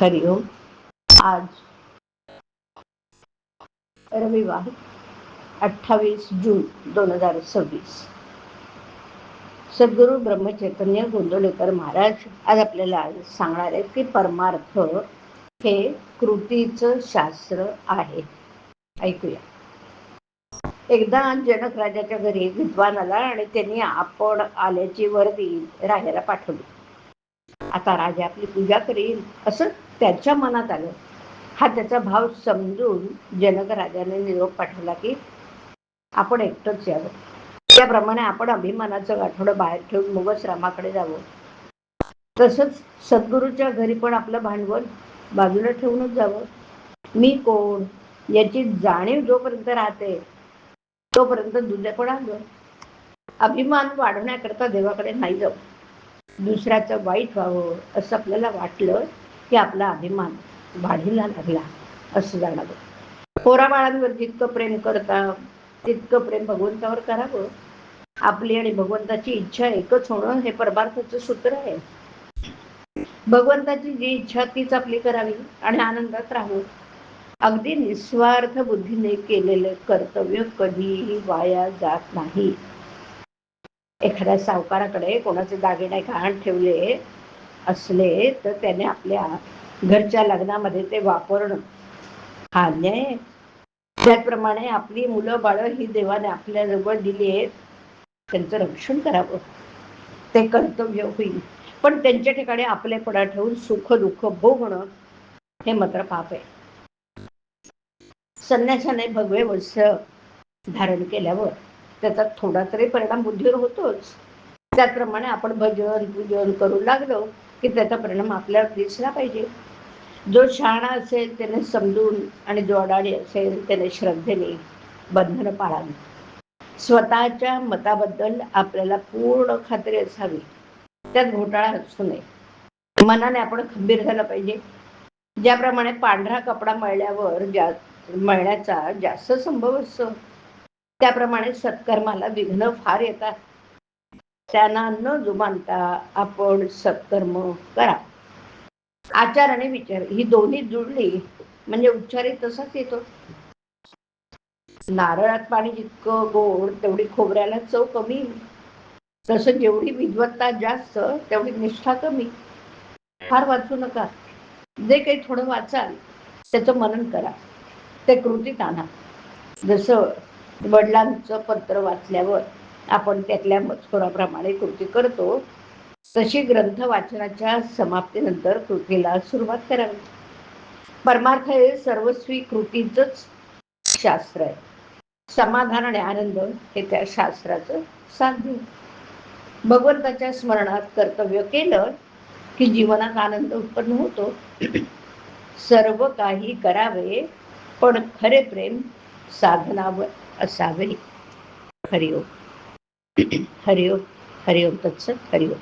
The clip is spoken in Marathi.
हरिओम. आज रविवार 28 जून 2026. सद्गुरू ब्रह्मचैतन्य गोंदवलेकर महाराज आज आपल्याला सांगणार आहेत की परमार्थ हे कृतीचं शास्त्र आहे. ऐकूया. एकदा जनक राजाच्या घरी विद्वान आला आणि त्यांनी आपण आल्याची वर्दी राजाला पाठवली. आता राजा आपली पूजा करील असं त्याच्या मनात आलं. हा त्याचा भाव समजून जनक राजाने निरोप पाठवला की आपण एकटंच यावं. त्याप्रमाणे आपण अभिमानाचं गाठोडं बाहेर ठेवून मुगस रामाकडे जावं. तसंच सद्गुरूच्या घरी पण आपलं भांडवल बाजूला ठेवूनच जावं. मी कोण याची जाणीव जोपर्यंत राहते तोपर्यंत दुसरे पण आलं. अभिमान वाढवण्याकरता देवाकडे नाही जाऊ. दुसऱ्याचं वाईट व्हावं असं आपल्याला वाटलं की आपला अभिमान वाढीला लागला असं जाणवलं. पोराबाळांवर जितकं प्रेम करता तितकं प्रेम भगवंतावर करावं. आपली आणि भगवंताची इच्छा एकच होणं हे परमार्थाचं सूत्र आहे. भगवंताची जी इच्छा तीच आपली करावी आणि आनंदात राहावं. अगदी निस्वार्थ बुद्धीने केलेले कर्तव्य कधीही वाया जात नाही. एखाद्या सावकाराकडे कोणाचे दागिने गहाण ठेवले असले तर त्याने आपल्या घरच्या लग्नामध्ये ते वापरणं हा अन्याय आहे. त्याचप्रमाणे आपली मुलं बाळं ही देवाने आपल्याजवळ दिली आहेत, त्यांचं रक्षण करावं ते कर्तव्य होईल. पण त्यांच्या ठिकाणी आपलेपणा ठेवून सुख दुःख भोगणं हे मात्र पाप आहे. संन्यासाने भगवे वस्त्र धारण केल्यावर त्याचा थोडा तरी परिणाम बुद्धीवर होतोच. त्याचप्रमाणे आपण भजन पूजन करू लागलो की त्याचा परिणाम आपल्यावर दिसला पाहिजे. जो शहाणा असेल त्याने समजून आणि जो अडाणी असेल त्याने श्रद्धेने बंधनं पाळावी. स्वतःच्या मताबद्दल आपल्याला पूर्ण खात्री असावी. त्यात घोटाळा असू नये. मनाने आपण खंबीर झालं पाहिजे. ज्याप्रमाणे पांढरा कपडा मळल्यावर मळण्याचा जास्त संभव असतो त्याप्रमाणे सत्कर्माला विघ्न फार येतात. त्यांना न जुमानता आपण सत्कर्म करा. आचार आणि विचार ही दोन्ही जुळली म्हणजे उच्चारित तसाच येतो. नारळात पाणी जितकं गोड तेवढी खोबऱ्याला चव कमी. तसं जेवढी विद्वत्ता जास्त तेवढी निष्ठा कमी. फार वाचू नका. जे काही थोडं वाचाल त्याचं मनन करा, ते कृतीत आणा. जसं वडिलांचं पत्र वाचल्यावर आपण त्यातल्या मजकुराप्रमाणे कृती करतो तशी ग्रंथ वाचनाच्या समाप्तीनंतर कृतीला सुरुवात करावी. परमार्थ हे सर्वस्वी कृतीचंच शास्त्र आहे. समाधान आणि आनंद हे त्या शास्त्राचं साध्य. भगवंताच्या स्मरणात कर्तव्य केलं की जीवनात आनंद उत्पन्न होतो. सर्व काही करावे पण खरे प्रेम साधनावर असावे. हरिओम. हरिओम. हरिओम तत्सत. हरिओम.